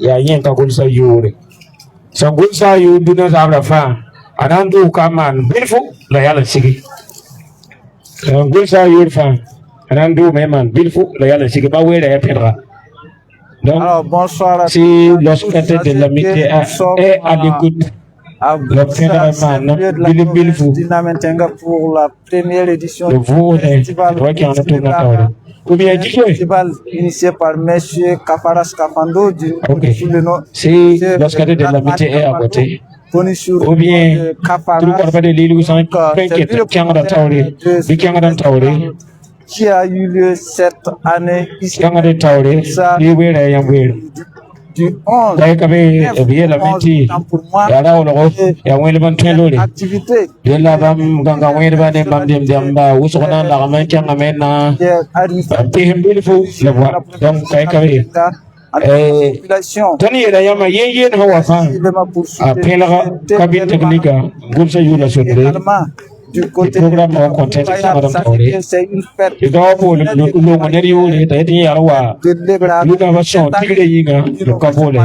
ya yin ka gulsa yure so gulsa yu duna zabra fa anandu kaman bilfu la yala sigi gulsa yur fa anandu meman bilfu la yala sigi ba wele ya pedra. Donc si lorsqu'un de l'amitié est à l'écoute pour la première édition du festival initié par M. Kafaras Kafando du si lorsqu'un de l'amitié est à côté ou bien qui a eu lieu cette année ici du 11 activité Tani era yama yen hawa fan a pela cabine technique gumsa yula sodre du côté programme en contexte c'est une fête et donc pour le moneri yule ta yeti yarwa l'innovation tigre yinga le kabole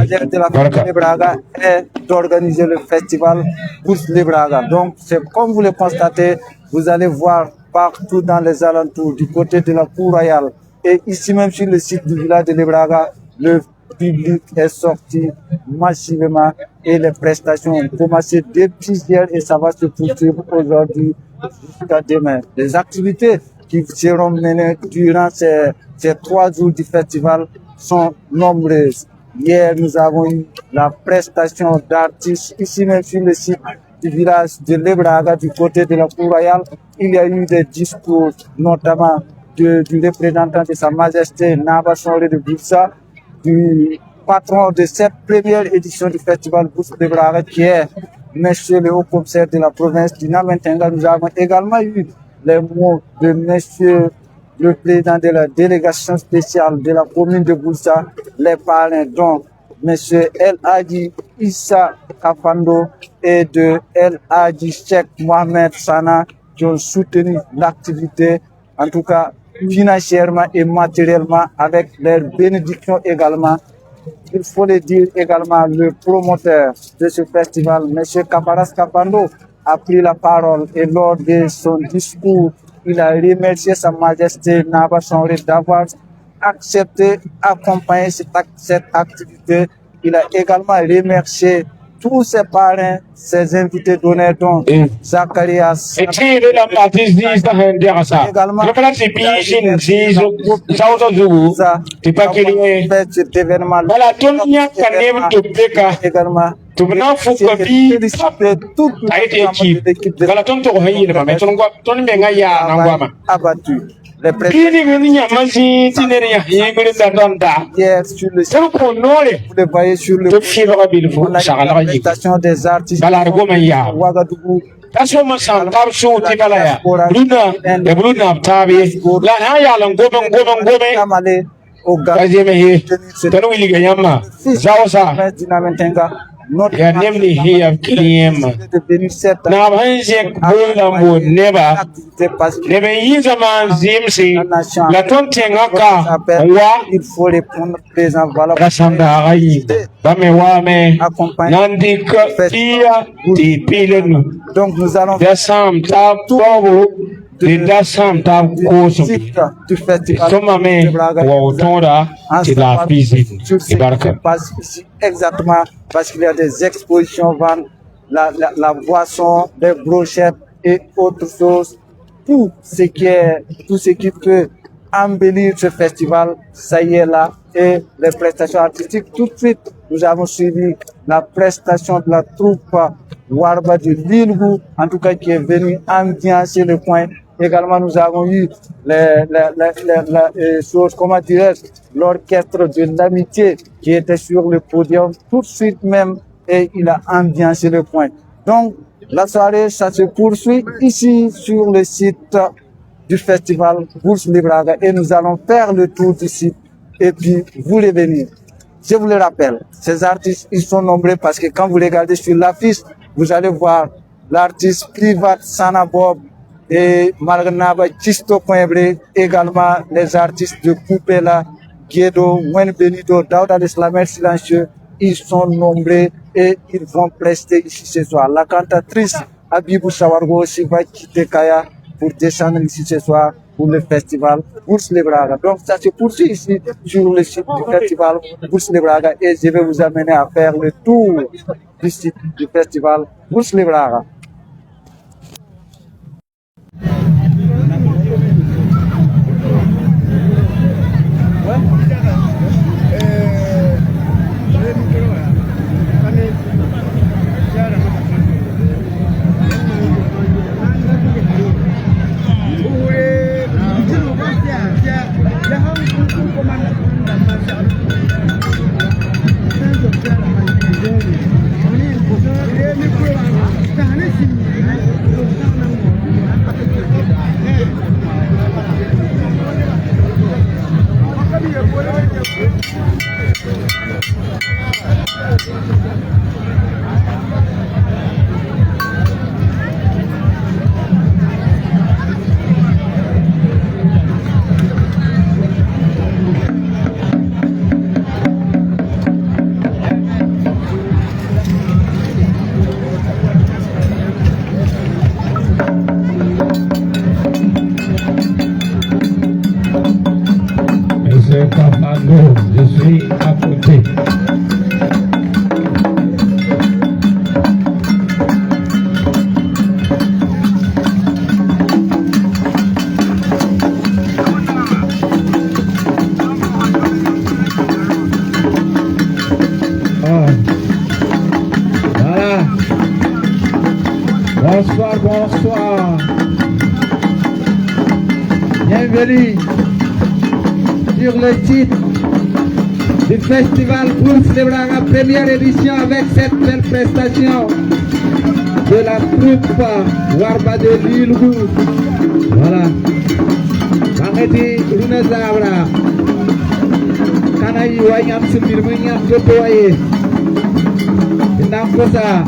Braga est d'organiser le festival Bourse de Braga. Donc c'est comme vous le constatez, vous allez voir partout dans les alentours du côté de la cour royale et ici même sur le site du village de Braga, le public est sorti massivement et les prestations ont commencé depuis hier et ça va se poursuivre aujourd'hui jusqu'à demain. Les activités qui seront menées durant ces 3 jours du festival sont nombreuses. Hier, nous avons eu la prestation d'artistes ici même sur le site du village de Lebraga du côté de la cour royale. Il y a eu des discours, notamment du représentant de Sa Majesté Naba Sonré de Boussa, du patron de cette première édition du festival Bourse de Braga, qui est Monsieur le haut-commissaire de la province du Namentenga. Nous avons également eu les mots de Monsieur le président de la délégation spéciale de la commune de Boussa, les parrains dont Monsieur El Hadji Issa Kafando et de El Hadji Cheikh Mohamed Sana qui ont soutenu l'activité, en tout cas financièrement et matériellement, avec leur bénédiction également. Il faut le dire également, le promoteur de ce festival, M. Kaparas Kapando, a pris la parole et lors de son discours, il a remercié Sa Majesté Naba Sonré d'avoir accepté d'accompagner cette activité. Il a également remercié tous ses parrains, ses invités d'honneur, dont Zacharias. Également. Abattu. Les prestation des artistes Ouagadougou. Tasoma san tarso tibalaya bruna de bruna tabi la haya lan goben kazeme he tanu wili ganyama zawsa ya nemni hiya kiliyema na banze bola neba nebe yizama zimsi la tonte ngaka wa il faut répondre présent voilà rasanda ayi bame wame nandika pia ti pilenu. Donc nous allons desam ta tobo de desam ta koso du festival somame wa otora ti la pisine ibaraka passe ici exactement parce qu'il y a des expositions, vente, la boisson, des brochettes et autres choses. Tout ce qui peut embellir ce festival, ça y est là. Et les prestations artistiques, tout de suite, nous avons suivi la prestation de la troupe Warba de Lilgou, en tout cas qui est venue ambiancer le coin. Également, nous avons eu l'orchestre de l'amitié qui était sur le podium tout de suite même et il a ambiancé le coin. Donc, la soirée, ça se poursuit ici sur le site du festival Bourse de Braga et nous allons faire le tour du site et puis vous revenir. Je vous le rappelle, ces artistes, ils sont nombreux parce que quand vous regardez sur l'affiche, vous allez voir l'artiste Privat Sanabob et Marganaba Chisto Coimbre, également les artistes de Coupela, Guedo, Wen Benito, Daouda l'Islamer Silencieux, ils sont nombreux et ils vont prester ici ce soir. La cantatrice Abibou Sawargo aussi va quitter Kaya pour descendre ici ce soir pour le festival Bourse Les Braga. Donc ça se poursuit ici sur le site du festival Bourse Les Braga et je vais vous amener à faire le tour du site du festival Bourse Les Braga. Je suis à côté. Voilà. Bonsoir, bonsoir. Bienvenue sur le site du festival Bourse Les Braga, première édition avec cette belle prestation de la troupe Warba de Lilou. Voilà. Mangeti Runa Zabra. Kanayi wayam sumir munyam jotoye. Indam kosa.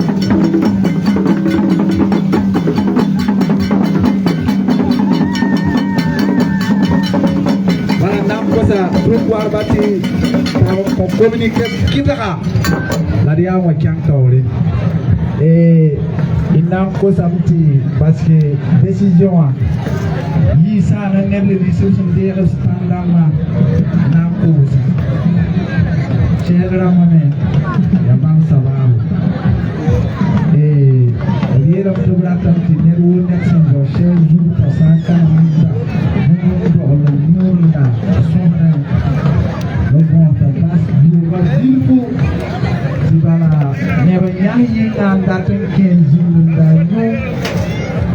Groupe Warbati pour communiquer Kindara la dia wa Kiantore et il n'a pas samedi parce que décision yi ça na neble di solution de standard na cause cher ramane ya bang salam et il a programme qui ne roule pas sur cher jour passant quand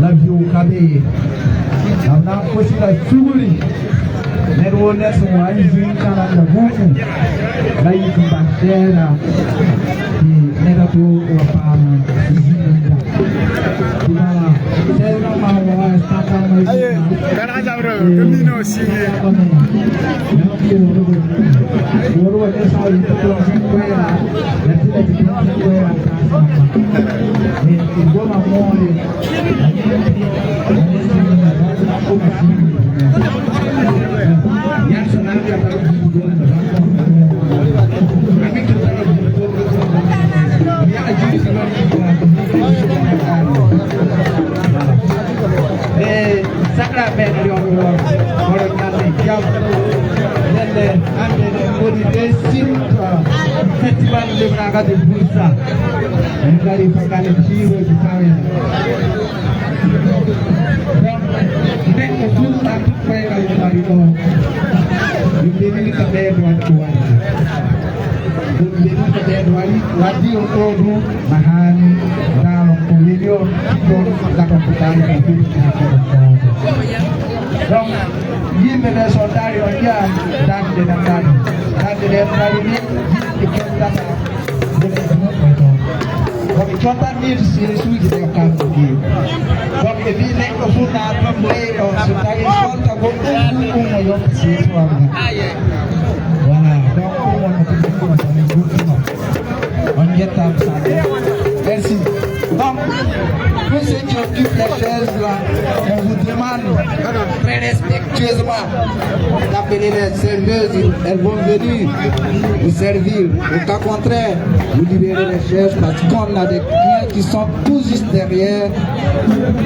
la vie cabe na kosi la chuguri nero nesu wa izin kana na buku la yikumbashera ki nera tu wa pama izin dimana sera mawa staka mai kana jabro kamino si Guru ada soal itu kuera, nanti lagi kuera ini gua mau yang senang dia sakramen orang nanti jam festival Le Braga de Bursa dari pagale giro di Savia nek Bursa pega di Marito ini kita buat tuan ini kita buat wadi untuk bahan dalam video untuk dapat pertanyaan donc yimɓe ɓe so daari on yiyan darde nandani darde dari ni yimɓe kettata goɗeɓe moɓɓe toon koɓe cottanniɗo sene suuji ɗe kamɓe geewi donc ɓe mbi neɗɗo fof naatan leyɗo so tawi solta ko ɗum o yonta seetoaga voilà donc ɗum wonno ko ɗum tan gurtino on jettama sa merci donc monsieur Diop chaises là, on vous demande très respectueusement d'appeler les serveuses, elles vont venir vous servir. Au cas contraire, vous libérez les chaises parce qu'on a des clients qui sont tout juste derrière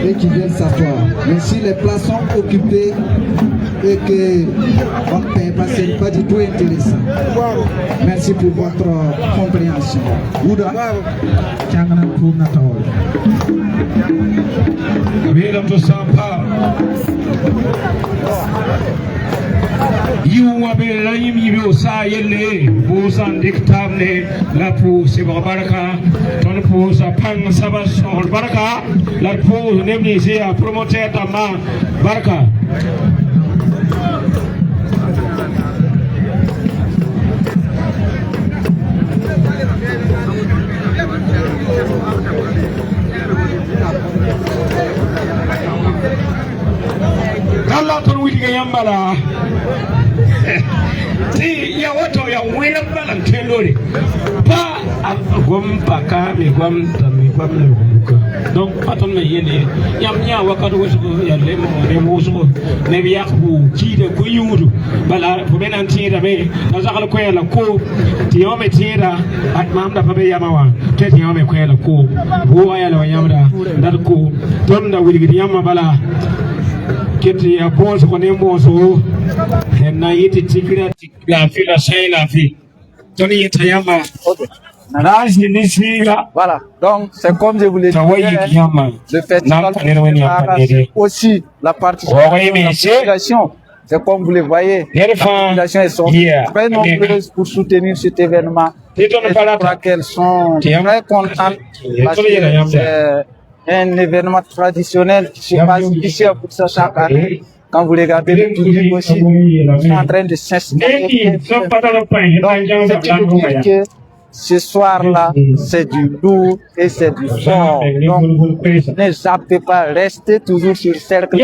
et qui viennent s'asseoir. Mais si les places sont occupées et qu'on ne paye pas, ce n'est pas du tout intéressant. Merci pour votre compréhension. Ouda, Tiangana pour Natal. Mesdames et Sampa, you wabe la yimi bi sa yelle bo san diktamne la pou se baraka ton pou sa pang sabas sol baraka la pou nemni se a promoter tamma baraka Allah ton wili ga yambala ti ya wato ya wela balan telore pa gom paka mi gom le gomka donc paton me yene yam nya wakati wosu ya lemo ne wosu ne biya ku kide ko yudu bala ko benan tira be na zakal ko yala ko ti yome tira at mamda fa be yamawa te ti yome ko yala ko bo yala yamda dal ko ton da wili ga yamma bala kiti ya boss ko ne moso na yiti tikira la fila sai la fi toni yitayama nazi nisiga. Voilà, donc c'est comme je vous l'ai dit, le festival c'est aussi la participation. C'est comme vous le voyez, la population est sortie très nombreuse pour soutenir cet événement. Je crois qu'elles sont très contentes parce que c'est un événement traditionnel qui se passe ici à Boursa chaque année. Quand vous regardez le public aussi, ils sont en train de s'installer. Donc, ce soir-là, c'est du lourd et c'est du fort. Donc, ne zappez pas, restez toujours sur le cercle.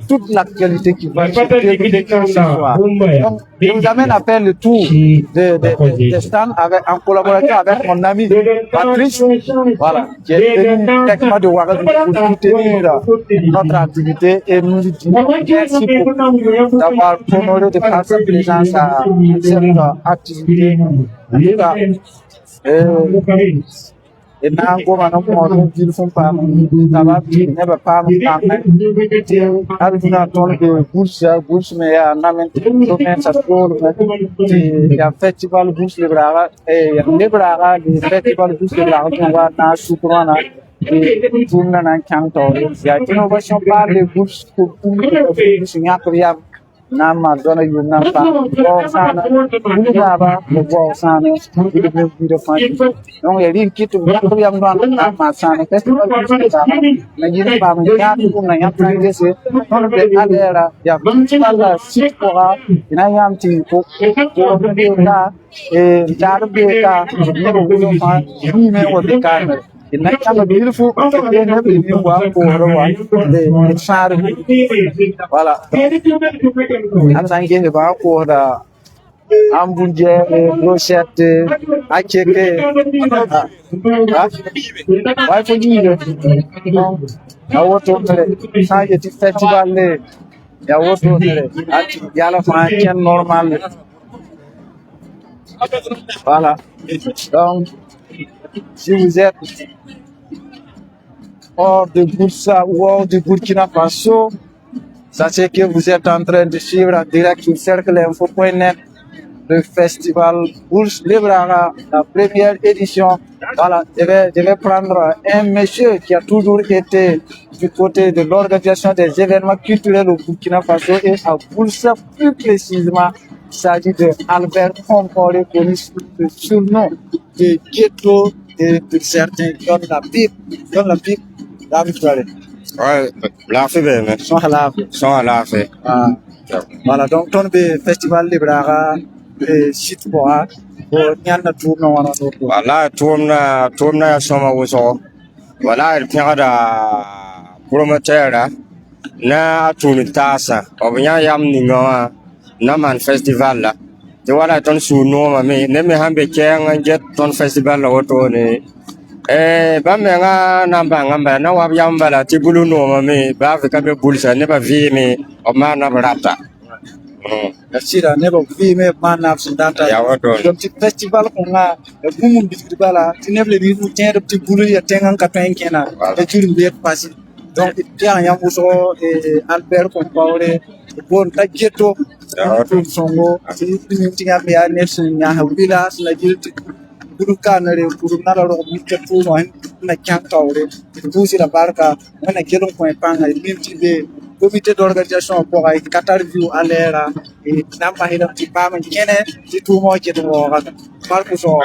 Toute l'actualité qui va se dérouler ce soir. Donc, je vous amène à faire le tour de stand en collaboration avec mon ami Patrice, voilà, qui est venu directement de Ouagadougou pour soutenir notre activité et nous lui disons merci beaucoup d'avoir honoré de faire sa présence à cette activité. Et now go on more beautiful farm. Never farm. I've not told the bush may name to school. The festival bush libera, the festival bush libera, na Sukrana. Jumna na Kanto. Ya innovation par les bush pour signature. Nama dona yuna pa sana baba bo sana video fun non e rin kitu ya mwana nama sana festival na yina pa ya tu na ya prangese non be alera ya festival sikora ina yamti ko na e darbe ka ne video fun ni me wo de kan in that kind of beautiful they have a new one for the side voilà I'm saying about for the ambunje brochette akeke why for you I want to say the festival ya woto at yala fa ken normal voilà donc si vous êtes hors de Boursa ou hors de Burkina Faso, sachez que vous êtes en train de suivre en direct sur cercleinfo.net le festival Bourse Librara, la première édition. Voilà, je vais prendre un monsieur qui a toujours été du côté de l'organisation des événements culturels au Burkina Faso et à Boursa plus précisément. Il s'agit de Albert Compaoré, connu sous le surnom de Ghetto de certains John la pipe, la victoire. Ouais, la fait bien, mais Sont à la fait. Voilà, donc ton festival Librara, site pour Nyana tourne voilà, tourne à Soma Wuso. Voilà, il tient à promoteur, na tourne tassa, au bien yam ningoa. Naman festival la te wala ton suno ma me ne me hambe kenga jet ton festival la woto ne ba menga namba ngamba na wa yamba la tibulu no mame ba Afrika be bulsa ne ba vi me o ma na brata Sira nebo vime mana sundanta ya wato dom ti festival ko nga bumu biskit bala ti neble di fu tiere ti bulu ya tengan ka pen kena e juri be pasi donc ya ya muso Albert Compaoré bon ta geto to songo ti ti ya be ya nesu nya ha bila na jilti bulu kanare bulu nala ro mi te fu no na kyankawre ti busi la barka na gelon ko e panga limti be comité d'organisation pour ay Qatar view alera e namba hidam ti pama kene ti tumo ke to wa marko so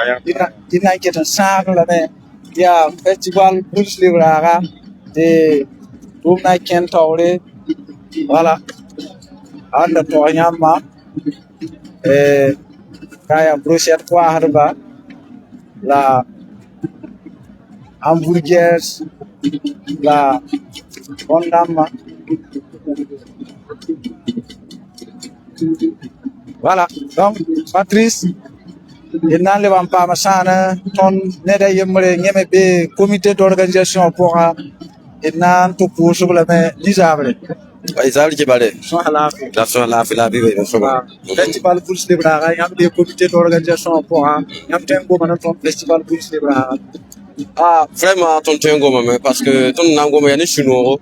dina ke tan sa la me ya festival Bulls Libraga de tumna ken tawre voilà anda to nyama kaya brochette ko harba la hamburgers la ondama. Voilà, donc Patrice, il n'a pas masana, ton neda yemre nyeme be comité d'organisation pour il n'a tout pour sur la main disable. Isabel ki bale Son halaf. la so la fi la bi be so ba Festival Bulls Libraga, yam des comités d'organisation pour yam tengo manan ton festival Bulls Libraga. vraiment ton tengo mame parce que ton nango me yani chino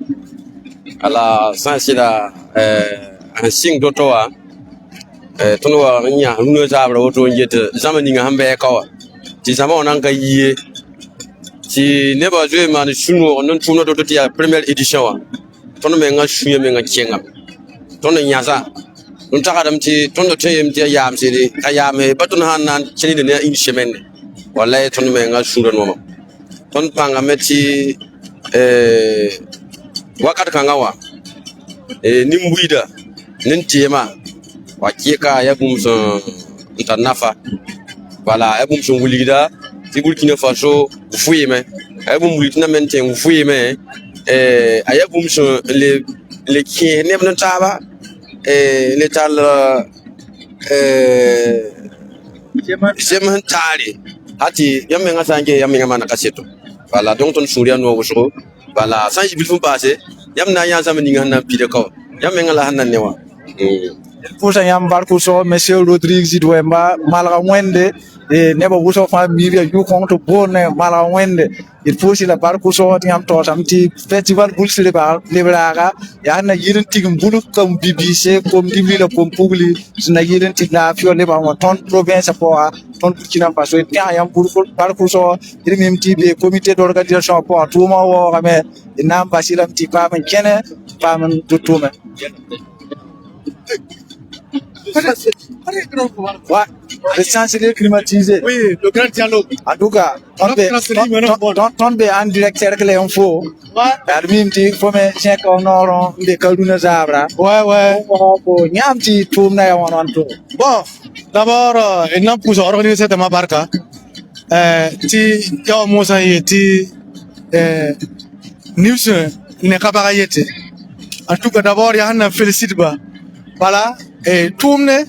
ala sansi la un signe d'autoa ton wa nya nuno zabra woto njete zamani nga hambe kawa ti sama onan ka yiye ti ne ba jouer man chino non tuno do ti première édition wa ton me nga shuye me nga kenga ton nyaza non takadam ti ton do teyem ti yam sidi ayam he batun hanan chini de ne une semaine wallahi ton me nga shudo mama ton panga meti wakat kangawa nimbuida nintema wakika ya bumso ntanafa bala ya bumso wulida ti Burkina Faso fuyime ya bumulina menten fuyime ya bumso le ki ne bna taba le tal jeman tari hati yamenga sange yamenga mana kaseto bala donc ton souria no woso bala sanji bilfum passé yamna ya zamani ngana pide ko yamenga la hanan newa Pour ça yam barku so monsieur Rodriguez Idwemba malga wende e nebo wuso fa miria yu konto bonne malga wende il faut si la barku so yam to tamti festival Bulls Libraga ya na yirin tigum bulu comme BBC comme dibli comme publi na yirin tigna fio le ba ton province pour ton Burkina Faso et yam barku so irim tibe comité d'organisation pour tout ma wo game na basiram ti pa men kene pa men tutume. Ouais, le chancelier climatisé. Oui, le grand dialogue. En tout cas, tombe en direct cercle info. Admim ti fome check honoron de Kaduna Zabra. Ouais. Ko nyamti tumna ya wananto. Bon, d'abord, il n'a pas organisé cette barca. Ti yaw Musa yeti news ne kabara yeti. En tout cas, d'abord, il y a un félicite ba. Voilà, tourne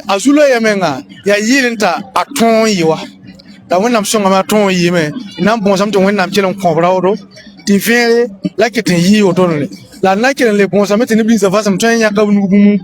azula yamenga ya yilinta aton yiwa da wannan son ma ton yime nan bon samto wannan kelon konbrawo ti fere la ketin yi otonle la na kelen le bon samete ni bin sa fasam ton ya ka nugumu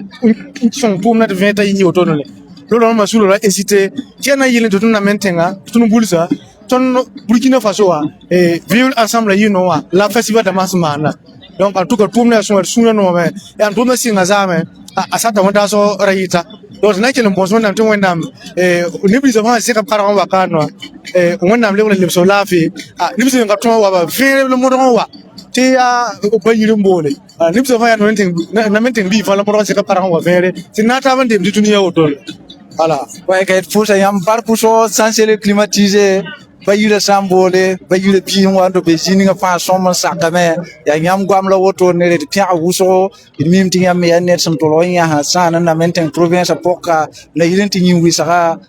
son tourne de 20 yi otonle lolo ma sulo la hésiter kena yilinta tun na mentenga tun bulsa ton Burkina Faso wa vivre ensemble yi no wa la festival de masmana. Donc en tout cas tout le monde sont sous no mais et en tout cas si ngazame asata wanda so raita donc na kelen bonso na tun wanda ni bi zama se ka para wa kanwa wanda le le so lafi ni bi nga ton wa ba fere le mo don wa ti ya ko yirim bole ni bi zama ya no enten na menten bi fa la mo se ka para wa fere ti na ta bande bi tuniya otol voilà ouais que pour ça yam barku so chancelier climatisé bayule sambole bayule biwando be jininga fa somma sakame ya nyam gwam la woto ne de pia wuso mim tinga me yanet sam tolo nya ha sana na menten province poka na yilenti nyingi saka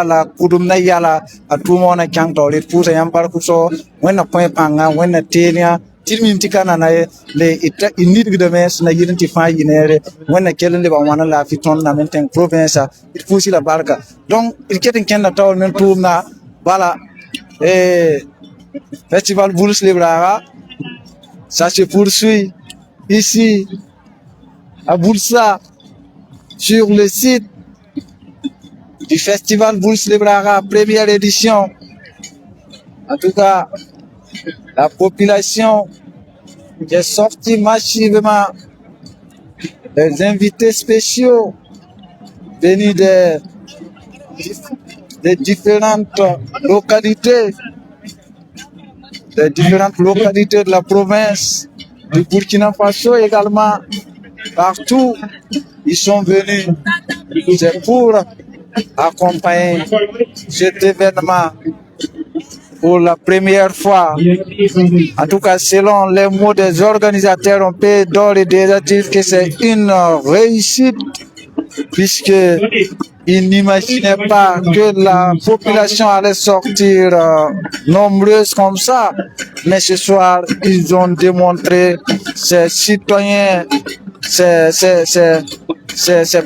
la kudum na yala atumo na kyanto le pusa yam barku so wena point panga wena tenia tirmim tikana na le ita inid de mes na yilenti fa yinere wena kelende ba wana la fiton na menten province il pusi la barka donc il keten kenda taw men tumna voilà Festival Bourse Librara, ça se poursuit ici à Boursa, sur le site du Festival Bourse Librara, première édition. En tout cas, la population qui est sortie massivement, des invités spéciaux venus des différentes localités, de la province du Burkina Faso également. Partout, ils sont venus. C'est pour accompagner cet événement pour la première fois. En tout cas, selon les mots des organisateurs, on peut d'ores et déjà dire que c'est une réussite, puisque ils n'imaginaient pas que la population allait sortir nombreuse comme ça. Mais ce soir, ils ont démontré, ces citoyens, ces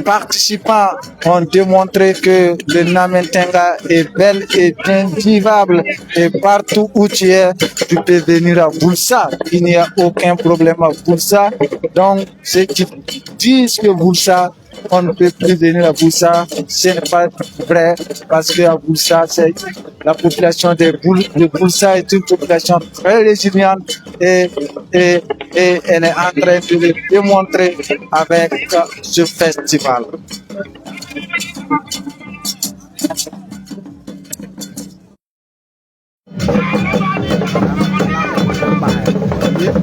participants ont démontré que le Namentenga est bel et bien vivable, et partout où tu es, tu peux venir à Boursa. Il n'y a aucun problème à Boursa. Donc, ceux qui disent que Boursa, on ne peut plus venir à Boursa, ce n'est pas vrai, parce que à Boursa, la population de Boursa est une population très résiliente, et elle est en train de le démontrer avec ce festival.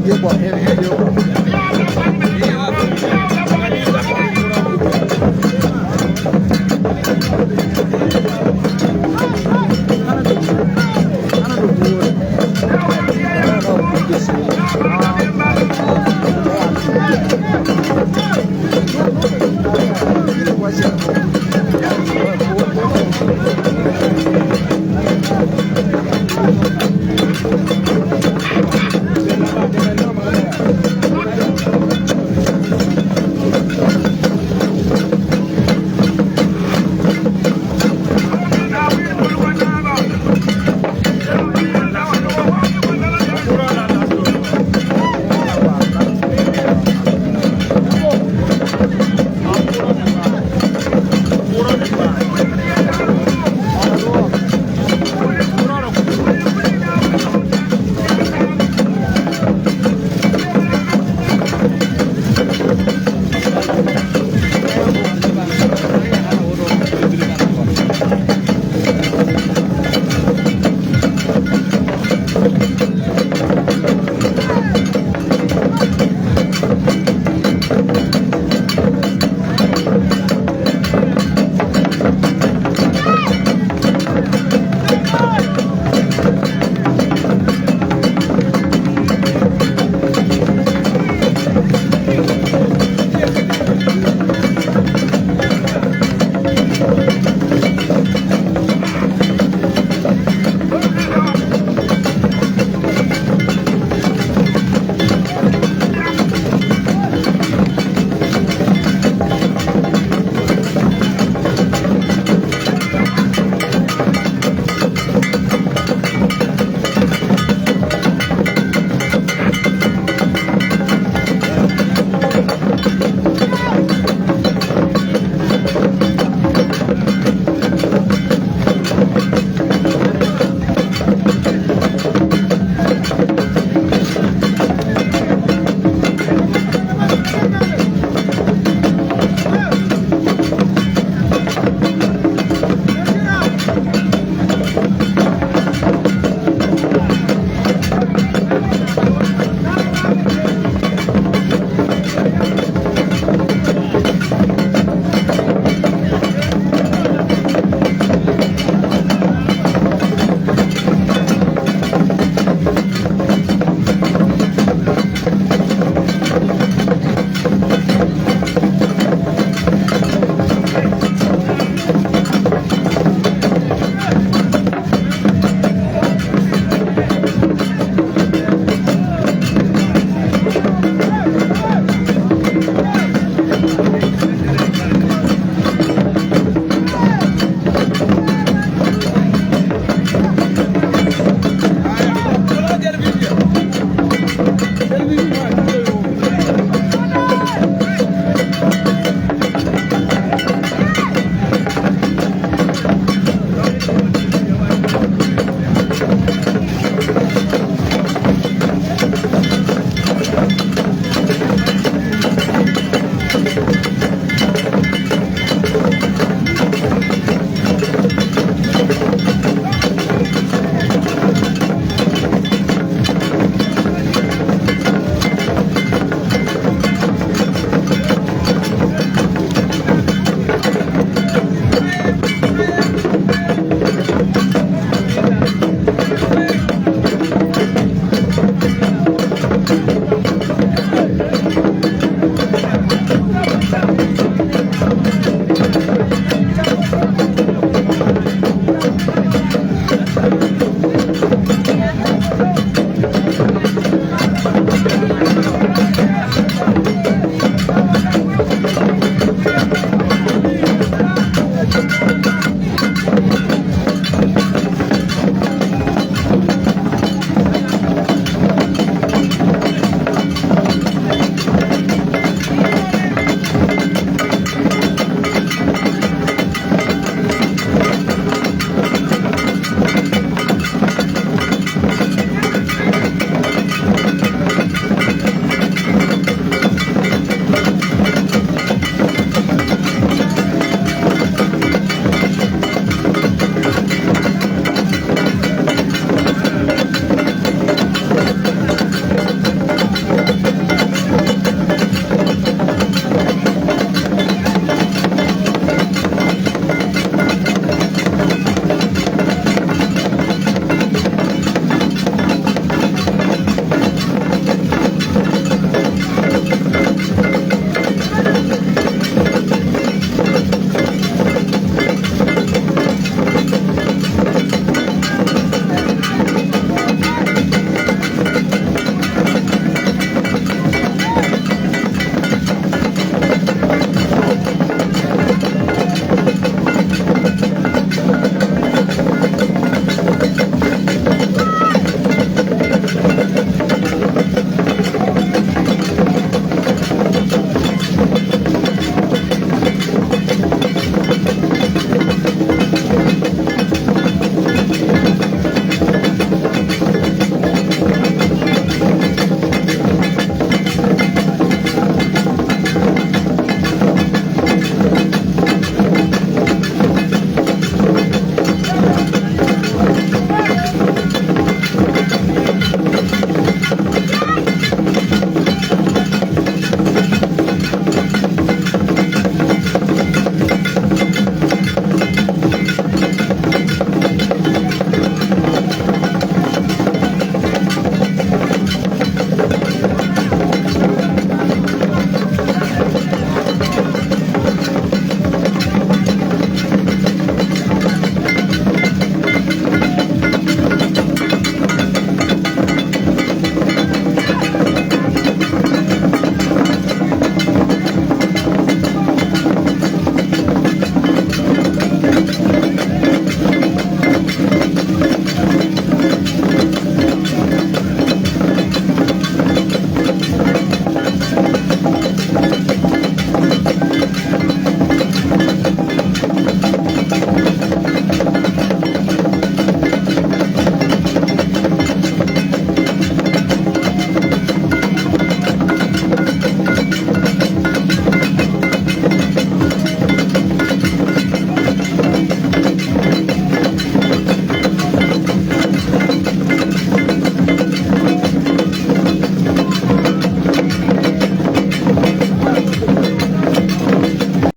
Yep,